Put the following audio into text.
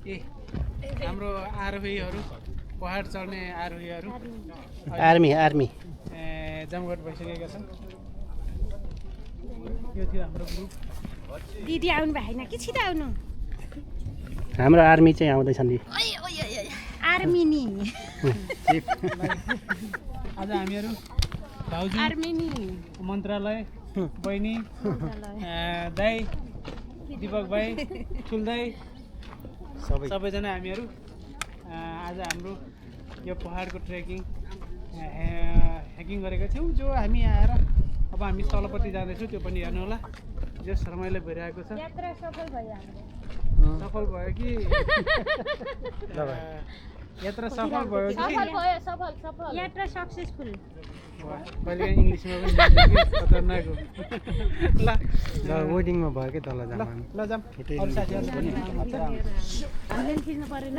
ए हाम्रो आरोहीहरू पहाड चढ्ने आरोहीहरू आर्मी जमघट भइसकेका छन्। यो थियो हाम्रो ग्रुप। दिदी आउनु भएन कि छिटो आउनु। हाम्रो आर्मी चाहिँ आउँदैछन् नि। आर्मी नि आज हामीहरू भाउजू आर्मी नि मन्त्रालय बहिनी दाई दिपक भाइ ठुल दाई सबैजना हामीहरू आज हाम्रो यो पहाडको ट्रेकिङ ह्याकिङ गरेका थियौँ। जो हामी आएर अब हामी तलपट्टि जाँदैछौँ, त्यो पनि हेर्नु होला। जो रमाइलो भइरहेको छ। यात्रा सफल भयो सफल भयो कि यात्रा सफल भयो कि सफल यात्रा सक्सेसफुल। कहिले इङ्ग्लिसमा पनि खतरनाक हो। ल वेडिङमा भयो कि तल ल जाम अरू साथीहरू पनि हामीले खिच्नु परेन।